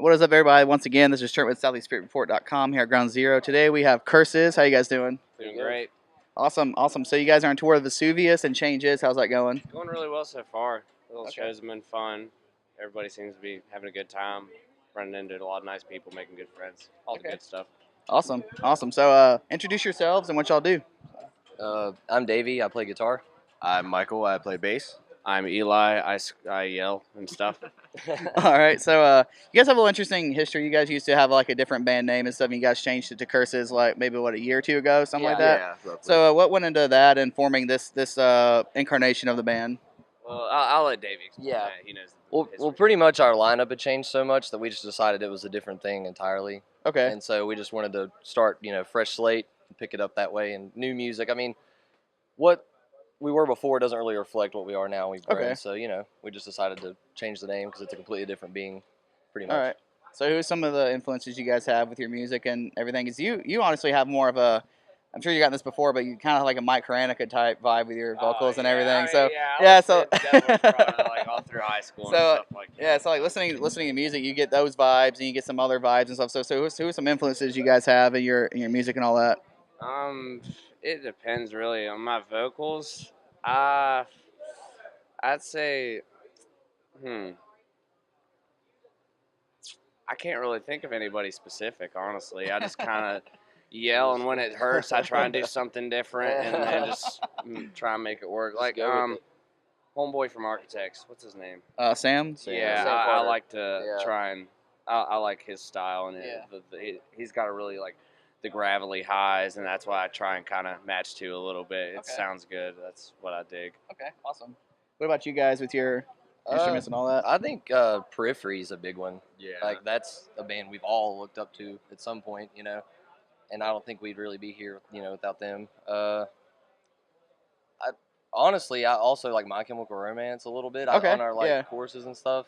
What is up, everybody? Once again, this is Trent with SoutheastSpiritReport.com here at Ground Zero. Today we have Curses. How you guys doing? Doing great. Awesome, awesome. So you guys are on tour of Vesuvius and Changes. How's that going? Going really well so far. The little Okay. shows have been fun. Everybody seems to be having a good time. Running into a lot of nice people, making good friends. All the Okay. good stuff. Awesome, awesome. So introduce yourselves and what y'all do. I'm Davey. I play guitar. I'm Michael. I play bass. I'm Eli. I yell and stuff. All right. So you guys have a little interesting history. You guys used to have like a different band name and stuff. And you guys changed it to Curses like maybe a year or two ago, something like that. Yeah, roughly. So what went into that and forming this incarnation of the band? Well, I'll let Davey explain Yeah. that. He knows the Well, history. pretty much our lineup had changed so much that we just decided it was a different thing entirely. Okay. And so we just wanted to start, fresh slate and pick it up that way and new music. I mean, what we were before doesn't really reflect what we are now. We've grown. Okay. So, we just decided to change the name because it's a completely different being, pretty much. All right. So who are some of the influences you guys have with your music and everything? Because you honestly have more of a, I'm sure you gotten this before, but you kind of have like a Mike Karanka type vibe with your vocals and everything. So like all through high school and So, stuff like that. yeah, so like listening to music, you get those vibes and you get some other vibes and stuff. So who are some influences you guys have in your music and all that? It depends really on my vocals. I'd say, I can't really think of anybody specific, honestly. I just kind of yell, and when it hurts, I try and do something different, and then just try and make it work. Like, go with homeboy from Architects, what's his name? Sam? Yeah, Sam I Carter. like to Yeah. try and, I like his style, and he's got a really, like, the gravelly highs, and that's why I try and kind of match to a little bit. It Okay. sounds good. That's what I dig. Okay, awesome. What about you guys with your instruments and all that? I think Periphery is a big one. Yeah. Like, that's a band we've all looked up to at some point, and I don't think we'd really be here, without them. Honestly, I also like My Chemical Romance a little bit Okay, on our yeah. courses and stuff.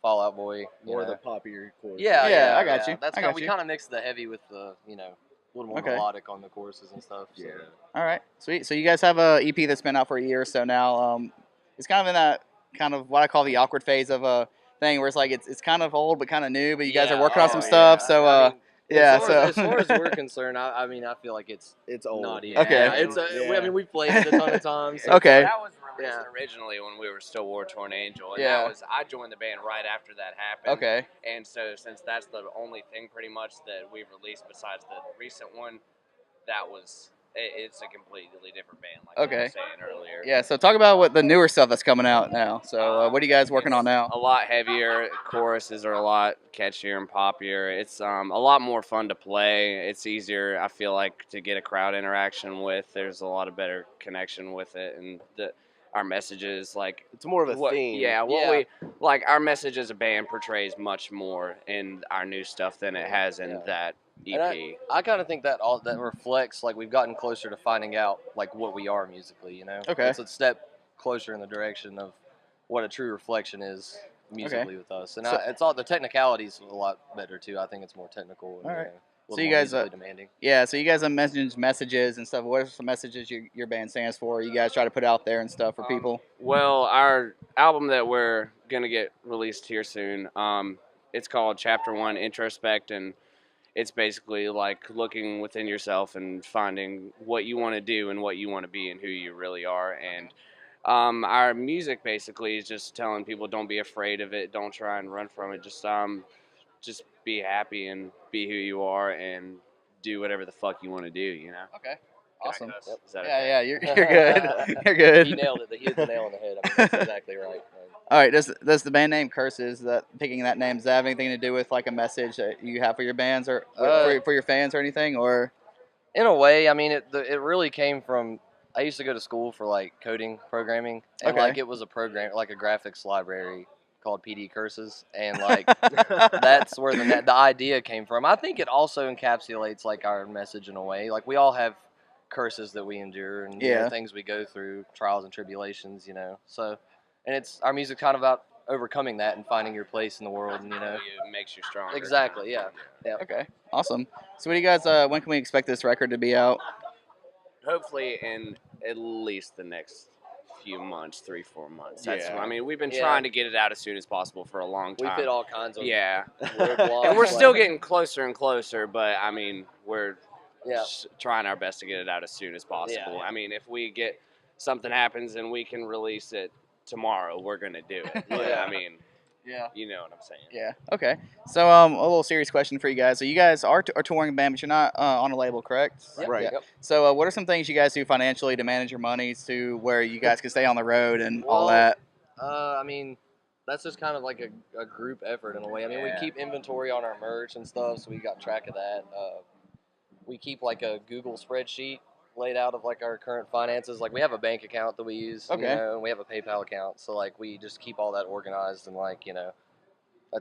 Fallout Boy, More the poppier chorus. Yeah, I got you. That's I got we you. kind of mix the heavy with the a little more Okay. melodic on the choruses and stuff. So. Yeah. All right, sweet. So you guys have a EP that's been out for a year or so now. It's kind of in that kind of what I call the awkward phase of a thing where it's like it's kind of old but kind of new, but you guys are working on some stuff. So yeah, as far as we're concerned, I feel like it's old. not even. Okay. Yeah, it's we've played it a ton of times. So Okay. That was released Yeah. originally when we were still War Torn Angel, and Yeah. I joined the band right after that happened. Okay. And so since that's the only thing pretty much that we've released besides the recent one, it's a completely different band, like Okay. I was saying earlier. Yeah. So talk about what the newer stuff that's coming out now. So what are you guys working on now? A lot heavier. Choruses are a lot catchier and poppier. It's a lot more fun to play. It's easier, I feel like, to get a crowd interaction with. There's a lot of better connection with it, and our messages, like, It's more of a theme. Yeah, Yeah. we like, our message as a band portrays much more in our new stuff than it has in Yeah. that EP. And I kind of think that that reflects, like, we've gotten closer to finding out, like, what we are musically, Okay. It's a step closer in the direction of what a true reflection is musically with us. And So- it's all the technicalities a lot better, too. I think it's more technical and All right. a So little you more guys, musically demanding. Yeah. So you guys have messages and stuff. What are some messages your band stands for? You guys try to put out there and stuff for people. Well, our album that we're gonna get released here soon, it's called Chapter 1 Introspect, and it's basically like looking within yourself and finding what you want to do and what you want to be and who you really are. And our music basically is just telling people, don't be afraid of it, don't try and run from it, just be happy and be who you are and do whatever the fuck you want to do, Okay. Can I Awesome. cuss? Is that Yeah, okay? yeah, you're good. You're good. He nailed it. He hit the nail on the head. I mean, that's exactly right. All right. Does the band name Curses, that picking that name, does that have anything to do with like a message that you have for your bands or for your fans or anything? Or In a way, I mean, it really came from. I used to go to school for like coding, programming, and Okay. like it was a program, like a graphics library called PD Curses, and like that's where the idea came from. I think it also encapsulates like our message in a way. Like we all have curses that we endure and Yeah. things we go through, trials and tribulations, So, and it's our music kind of about overcoming that and finding your place in the world, and It makes you stronger. exactly, yeah. okay, awesome. So what do you guys? When can we expect this record to be out? Hopefully in at least the next few months, 3-4 months. That's Yeah. I mean, we've been Yeah. trying to get it out as soon as possible for a long We've time. hit all kinds of Yeah, roadblocks. and we're like- still getting closer and closer. But I mean, we're Yeah. trying our best to get it out as soon as possible. Yeah. I mean, if we get something happens and we can release it tomorrow, we're gonna do it. But, Yeah. I mean, Yeah. you know what I'm saying. Yeah. Okay. So a little serious question for you guys. So you guys are a touring band, but you're not on a label, correct? Yep. Right. Yep. So what are some things you guys do financially to manage your monies to where you guys can stay on the road and all Well, that? I mean, that's just kind of like a group effort in a way. I mean, Yeah. we keep inventory on our merch and stuff, so we got track of that. We keep like a Google spreadsheet laid out of like our current finances. Like we have a bank account that we use, Okay. you know, and we have a PayPal account. So like we just keep all that organized and like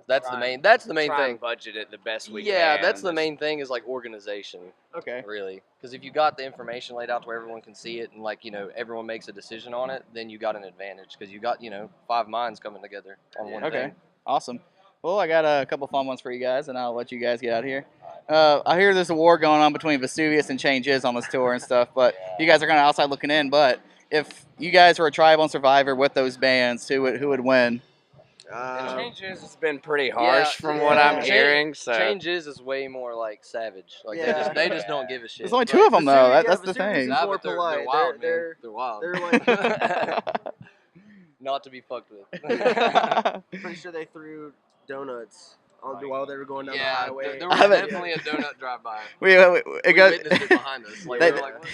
that's the main Try thing. and budget it the best we can. Yeah, that's the Just- main thing is like organization, Okay. really. Because if you got the information laid out to where everyone can see it and like everyone makes a decision on it, then you got an advantage because you got 5 minds coming together on one Okay. thing. Awesome. Well, I got a couple fun ones for you guys, and I'll let you guys get out of here. I hear there's a war going on between Vesuvius and Changes on this tour and stuff, but you guys are kind of outside looking in. But if you guys were a tribe on Survivor with those bands, who would win? Changes has been pretty harsh from what yeah. I'm hearing. So Changes is way more like savage. Like Yeah. they just don't give a shit. There's only two of them though. That's the Vesuvius thing. is Yeah, more but they're polite. wild, man. They're They're wild. like Not to be fucked with. pretty sure they threw donuts while they were going down the yeah, highway. there was I haven't- definitely a donut drive-by. we We got witnessed it behind us. Like, They- we were like, what?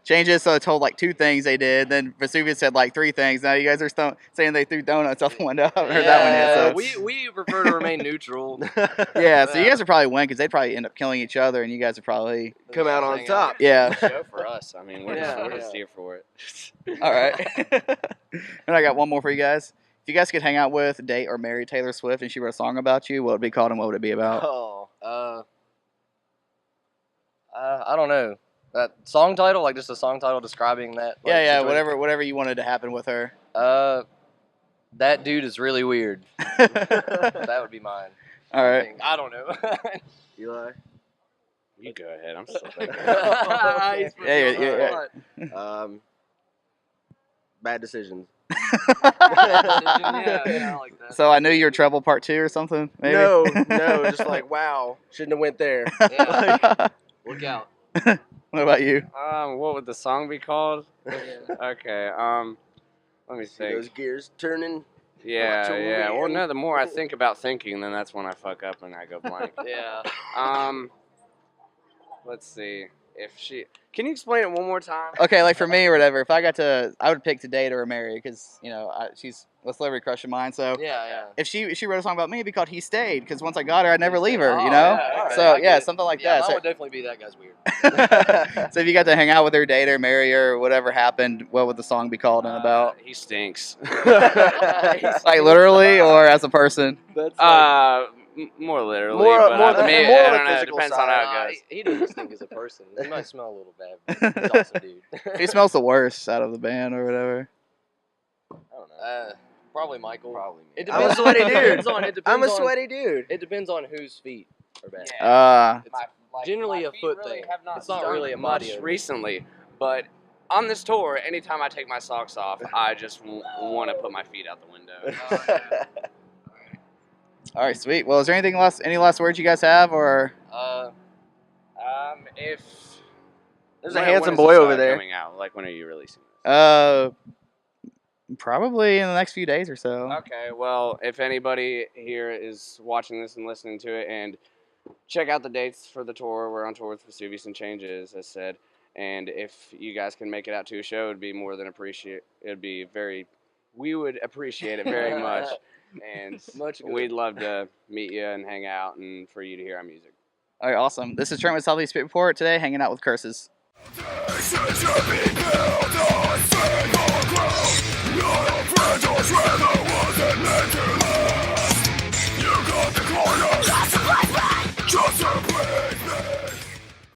Changes told like 2 things they did. Then Vesuvius said like 3 things. Now you guys are saying they threw donuts out the window. I haven't heard that one yet. So we prefer to remain neutral. yeah, so you guys would probably win because they'd probably end up killing each other, and you guys would probably Come out on Hang top. yeah. show for us. I mean, we're Yeah, just yeah. here for it. All right. And I got one more for you guys. If you guys could hang out with, date, or marry Taylor Swift and she wrote a song about you, what would it be called and what would it be about? Oh. I don't know. That song title, like just a song title describing that. Like, Yeah, situation? whatever you wanted to happen with her. That dude is really weird. That would be mine. All right. I don't know. Eli. You go ahead. I'm still thinking. Yeah. Bad decisions. yeah, I like that. So I knew your Trouble Part 2 or something, maybe? No, just like wow, shouldn't have went there. Yeah. Look out. What about you? What would the song be called? Okay. Let me See those think. gears turning. Yeah, Watch yeah. away. Well, no. The more I think about thinking, then that's when I fuck up and I go blank. Yeah. Let's see. Can you explain it one more time? Okay, like for me or whatever, if I got to, I would pick to date or marry because, she's a celebrity crush of mine. So Yeah. if she wrote a song about me, it'd be called He Stayed because once I got her, I'd never leave her, Oh, you know? yeah, alright, So, I get it. something like Yeah, that. mine So, would definitely be that guy's weird. so if you got to hang out with her, date her, marry her, whatever happened, what would the song be called and about? He stinks. Like literally or as a person? That's More literally. More- but more I the- mean, more I the don't know. It physical depends side. on how it goes. He doesn't stink as a person. He might smell a little bad, but he's awesome dude. He smells the worst out of the band or whatever. I don't know. Probably Michael. Probably me. It I'm a depends. sweaty It depends dude. on. It depends I'm a on- sweaty dude. It depends on whose feet are bad. It's generally my a feet foot really thing. have not It's not stunk really a much body odor. recently, but on this tour, anytime I take my socks off, I just want to put my feet out the window. All right, sweet. Well, is there any last words you guys have or? If There's a when handsome is boy this, over there. coming out? Like, when are you releasing this? Probably in the next few days or so. Okay, well, if anybody here is watching this and listening to it, and check out the dates for the tour. We're on tour with Vesuvius and Changes, as said. And if you guys can make it out to a show, it'd be more than we would appreciate it very much. And Much good. we'd love to meet you and hang out and for you to hear our music. All right, awesome. This is Trent with Southeast Spit Report today, hanging out with Curses.